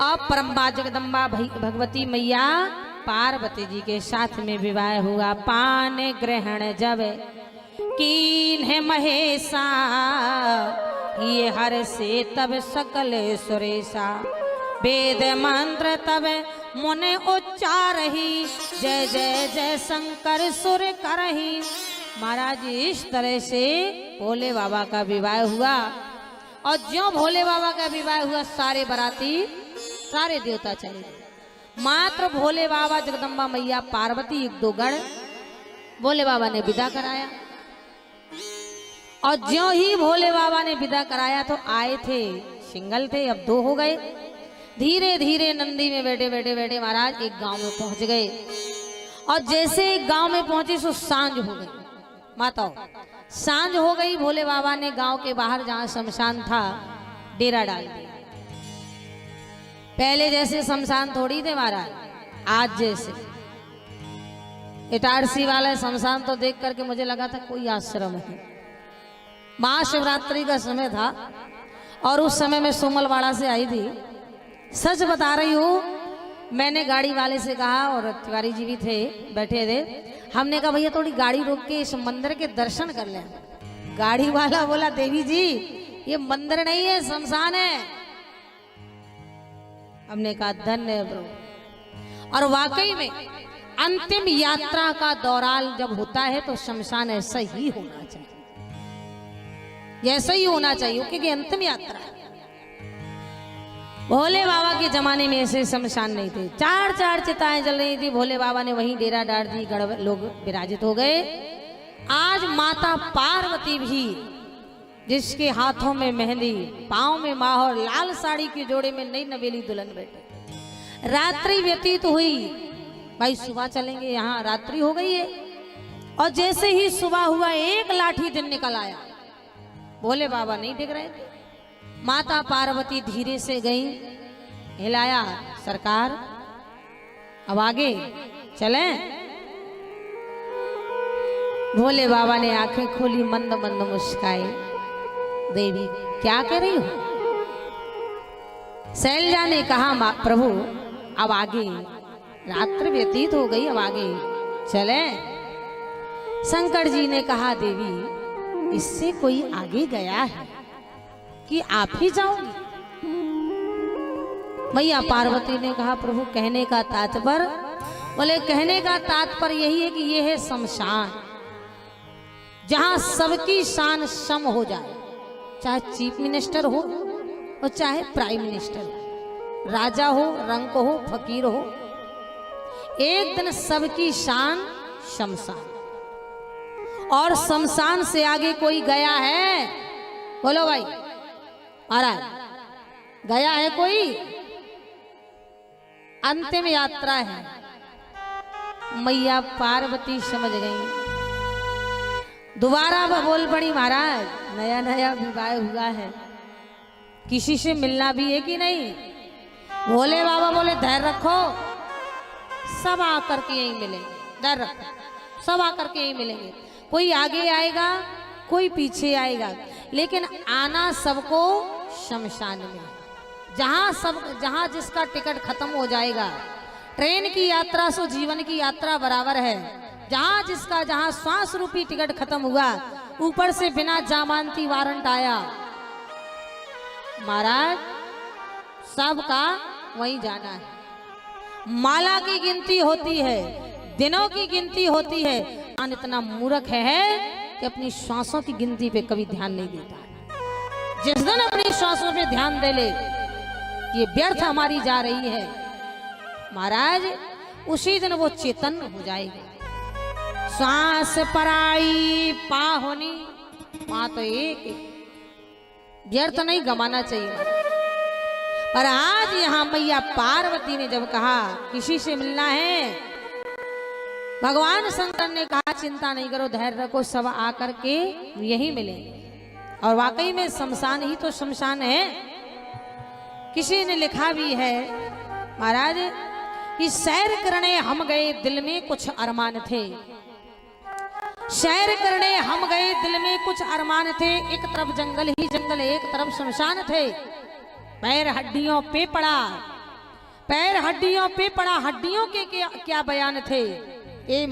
अब परम्बा जगदम्बा भगवती मैया पार्वती जी के साथ में विवाह हुआ। पान ग्रहण जब कीन्ह महेशा, ये हर से तब सकल सुरेशा। वेद मंत्र तब मुने उच्चारही, जय जय जय शंकर सुर करही। महाराज इस तरह से भोले बाबा का विवाह हुआ। और ज्यों भोले बाबा का विवाह हुआ सारे बराती सारे देवता चले गए। मात्र भोले बाबा जगदम्बा मैया पार्वती एक दो गण भोले बाबा ने विदा कराया। और ज्यों ही भोले बाबा ने विदा कराया तो आए थे सिंगल थे, अब दो हो गए। धीरे धीरे नंदी में बैठे बैठे बैठे महाराज एक गांव में पहुंच गए। और जैसे एक गांव में पहुंचे सो सांझ हो गई। माताओं सांझ हो गई। भोले बाबा ने गांव के बाहर जहां शमशान था डेरा डाल दिया। पहले जैसे शमशान थोड़ी थे महाराज, आज जैसे इटारसी वाला शमशान तो देख करके मुझे लगा था कोई आश्रम है। महाशिवरात्रि का समय था और उस समय मैं सोमलवाड़ा से आई थी। सच बता रही हूँ, मैंने गाड़ी वाले से कहा, और तिवारी जी भी थे बैठे थे, हमने कहा भैया थोड़ी गाड़ी रोक के इस मंदिर के दर्शन कर लें। गाड़ी वाला बोला देवी जी ये मंदिर नहीं है शमशान है। हमने कहा धन्य प्रभु। और वाकई में अंतिम यात्रा का दौरान जब होता है तो शमशान ऐसा ही होना चाहिए, ऐसा ही होना चाहिए क्योंकि अंतिम यात्रा है। भोले बाबा के जमाने में ऐसे शमशान नहीं थे। चार चार चिताएं जल रही थी। भोले बाबा ने वहीं डेरा डाल दी, गढ़ लोग विराजित हो गए। आज माता पार्वती भी, जिसके हाथों में मेहंदी, पांव में माहौर, लाल साड़ी के जोड़े में नई नवेली दुल्हन बैठे। रात्रि व्यतीत हुई, भाई सुबह चलेंगे, यहाँ रात्रि हो गई है। और जैसे ही सुबह हुआ एक लाठी दिन निकल आया। भोले बाबा नहीं दिख रहे थे। माता पार्वती धीरे से गई, हिलाया, सरकार अब आगे चलें। भोले बाबा ने आंखें खोली, मंद मंद मुस्काए। देवी क्या कह रही हो? शैलजा ने कहा प्रभु अब आगे, रात्रि व्यतीत हो गई, अब आगे चलें। शंकर जी ने कहा देवी इससे कोई आगे गया है कि आप ही जाओगी? मैया पार्वती ने कहा प्रभु कहने का तात्पर्य? बोले कहने का तात्पर्य यही है कि यह है शमशान, जहां सबकी शान सम हो जाए, चाहे चीफ मिनिस्टर हो और चाहे प्राइम मिनिस्टर हो, राजा हो, रंक हो, फकीर हो, एक दिन सबकी शान शमशान। और शमशान से आगे कोई गया है? बोलो भाई महाराज, गया है कोई? अंतिम यात्रा है। मैया पार्वती समझ गई। दोबारा वह बोल पड़ी महाराज नया नया विवाह हुआ है, किसी से मिलना भी है कि नहीं? भोले बाबा बोले धैर्य रखो, सब आकर के यहीं मिलेंगे। धैर्य रखो, सब आकर के यहीं मिलेंगे। कोई आगे आएगा, कोई पीछे आएगा, लेकिन आना सबको शमशान में। जहां जिसका टिकट खत्म हो जाएगा। ट्रेन की यात्रा सो जीवन की यात्रा बराबर है। जहां श्वास रूपी टिकट खत्म हुआ, ऊपर से बिना जमानती वारंट आया, महाराज सबका वहीं जाना है। माला की गिनती होती है, दिनों की गिनती होती है। इतना मूर्ख है कि अपनी श्वासों की गिनती पे कभी ध्यान नहीं देता। जिस दिन अपनी श्वासों पे ध्यान दे ले ये व्यर्थ हमारी जा रही है, महाराज उसी दिन वो चेतन हो जाएगी। श्वास पराई पाहुनी, वहां तो एक व्यर्थ नहीं गमाना चाहिए। पर आज यहां मैया पार्वती ने जब कहा किसी से मिलना है, भगवान शंकर ने कहा चिंता नहीं करो, धैर्य रखो, सब आकर के यही मिलेंगे। और वाकई में शमशान ही तो शमशान है। किसी ने लिखा भी है महाराज कि सैर करने हम गए, दिल में कुछ अरमान थे। सैर करने हम गए, दिल में कुछ अरमान थे। एक तरफ जंगल ही जंगल, एक तरफ शमशान थे। पैर हड्डियों पे पड़ा, पैर हड्डियों पे पड़ा, हड्डियों के क्या बयान थे। ए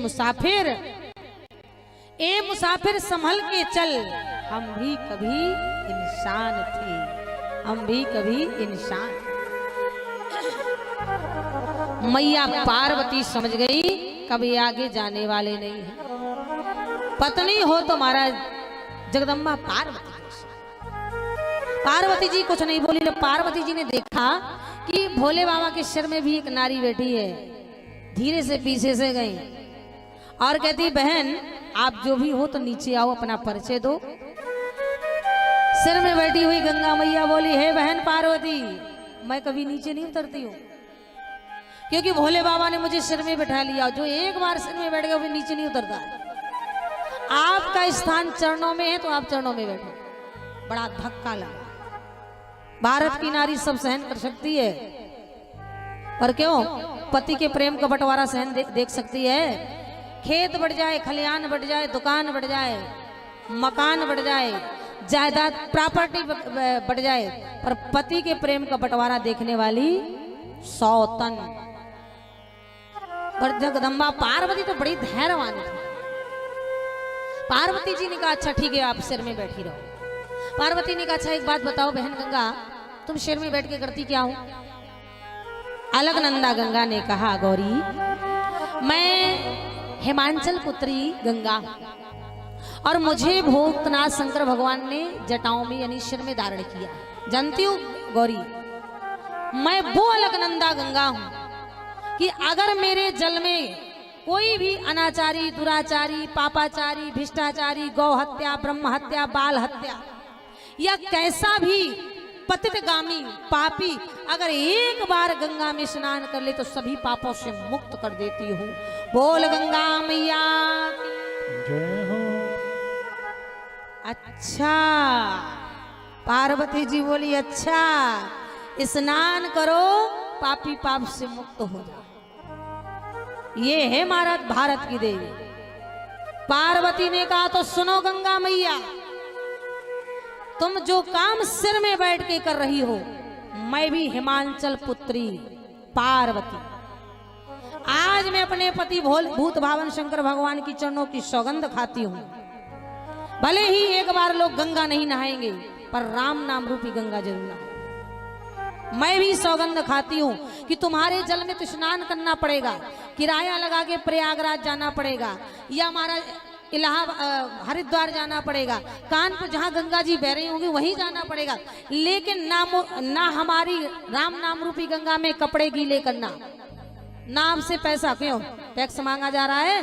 मुसाफिर संभल के चल, हम भी कभी इंसान थे, हम भी कभी इंसान। मैया पार्वती समझ गई कभी आगे जाने वाले नहीं है। पत्नी हो तो महाराज जगदम्बा पार्वती जी कुछ नहीं बोली। पार्वती जी ने देखा कि भोले बाबा के सिर में भी एक नारी बैठी है, धीरे से पीछे से गई और कहती बहन आप जो भी हो तो नीचे आओ, अपना परिचय दो। सिर में बैठी हुई गंगा मैया बोली हे बहन पार्वती, मैं कभी नीचे नहीं उतरती हूँ, क्योंकि भोले बाबा ने मुझे सिर में बैठा लिया। जो एक बार सिर में बैठ गया वो नीचे नहीं उतरता है। आपका स्थान चरणों में है तो आप चरणों में बैठो। बड़ा धक्का लगा। भारत की नारी सब सहन कर सकती है, पर क्यों पति के प्रेम का बंटवारा सहन देख सकती है। खेत बढ़ जाए, खलियान बढ़ जाए, दुकान बढ़ जाए, मकान बढ़ जाए, जायदाद प्रॉपर्टी बढ़ जाए, पर पति के प्रेम का बंटवारा देखने वाली सौतन। पर जगदम्बा पार्वती तो बड़ी धैर्यवान थी। पार्वती जी ने कहा अच्छा ठीक है आप सिर में बैठी रहो। पार्वती ने कहा अच्छा एक बात बताओ बहन गंगा, तुम सिर में बैठ के करती क्या हो। अलकनंदा गंगा ने कहा गौरी मैं हिमांचल पुत्री गंगा और मुझे भूतनाथ शंकर भगवान ने जटाओं में यानी सिर में धारण किया। जानती हूँ गौरी मैं वो अलकनंदा गंगा हूं कि अगर मेरे जल में कोई भी अनाचारी, दुराचारी, पापाचारी, भ्रष्टाचारी, गौ हत्या, ब्रह्म हत्या, बाल हत्या या कैसा भी पतितगामी पापी अगर एक बार गंगा में स्नान कर ले तो सभी पापों से मुक्त कर देती हूँ। बोल गंगा मैया जय हो। अच्छा पार्वती जी बोली अच्छा स्नान करो पापी पाप से मुक्त हो जाओ। ये है महाराज भारत की देवी। पार्वती ने कहा तो सुनो गंगा मैया, तुम जो काम सिर में बैठ के कर रही हो, मैं भी हिमांचल पुत्री पार्वती आज मैं अपने पति भूत भावन शंकर भगवान की चरणों की सौगंध खाती हूँ। भले ही एक बार लोग गंगा नहीं नहाएंगे पर राम नाम रूपी गंगा जरूर नहाएंगे। मैं भी सौगंध खाती हूँ कि तुम्हारे जल में तो स्नान करना पड़ेगा, किराया लगा के प्रयागराज जाना पड़ेगा या हमारा इलाहाबाद हरिद्वार जाना पड़ेगा, कानपुर जहाँ गंगा जी बह रही होंगी वहीं जाना पड़ेगा, लेकिन ना हमारी राम नाम रूपी गंगा में कपड़े गीले करना। नाम से पैसा क्यों टैक्स मांगा जा रहा है,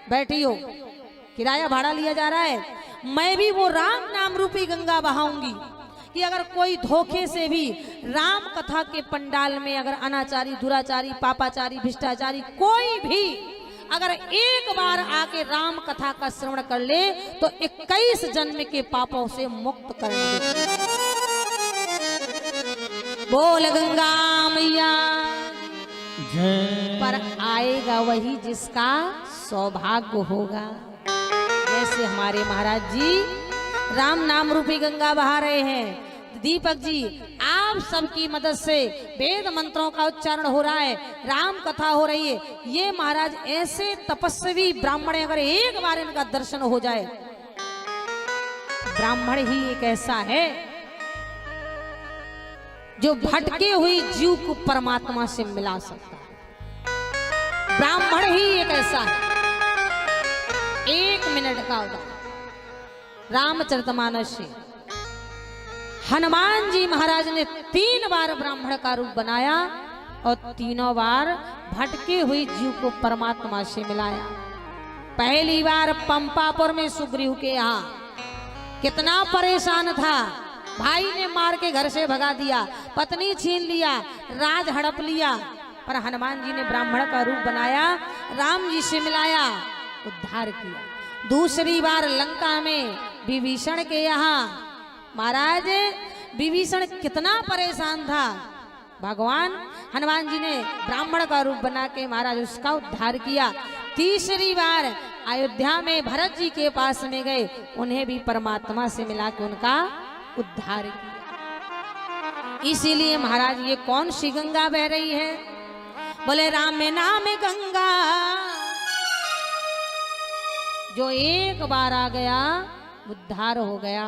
बैठी हो किराया भाड़ा लिया जा रहा है। मैं भी वो राम नाम रूपी गंगा बहाऊंगी कि अगर कोई धोखे से भी राम कथा के पंडाल में अगर अनाचारी, दुराचारी, पापाचारी, भ्रष्टाचारी कोई भी अगर एक बार आके राम कथा का श्रवण कर ले तो 21 जन्म के पापों से मुक्त कर दे। बोल गंगा मैया पर आएगा वही जिसका सौभाग्य होगा। जैसे हमारे महाराज जी राम नाम रूपी गंगा बहा रहे हैं। दीपक जी आप सबकी मदद से वेद मंत्रों का उच्चारण हो रहा है, राम कथा हो रही है। ये महाराज ऐसे तपस्वी ब्राह्मण अगर एक बार इनका दर्शन हो जाए, ब्राह्मण ही एक ऐसा है जो भटके हुई जीव को परमात्मा से मिला सकता है। ब्राह्मण ही एक ऐसा है। 1 मिनट का उदाहरण रामचरितमानस से हनुमान जी महाराज ने 3 बार ब्राह्मण का रूप बनाया और तीनों बार भटके हुई जीव को परमात्मा से मिलाया। पहली बार पंपापुर में सुग्रीव के यहाँ कितना परेशान था, भाई ने मार के घर से भगा दिया, पत्नी छीन लिया, राज हड़प लिया, पर हनुमान जी ने ब्राह्मण का रूप बनाया, राम जी से मिलाया, उद्धार किया। दूसरी बार लंका में विभीषण के यहाँ महाराज विभीषण कितना परेशान था, भगवान हनुमान जी ने ब्राह्मण का रूप बना के महाराज उसका उद्धार किया। तीसरी बार अयोध्या में भरत जी के पास में गए, उन्हें भी परमात्मा से मिला के उनका उद्धार किया। इसीलिए महाराज ये कौन सी गंगा बह रही है? बोले राम में नाम गंगा, जो एक बार आ गया उद्धार हो गया।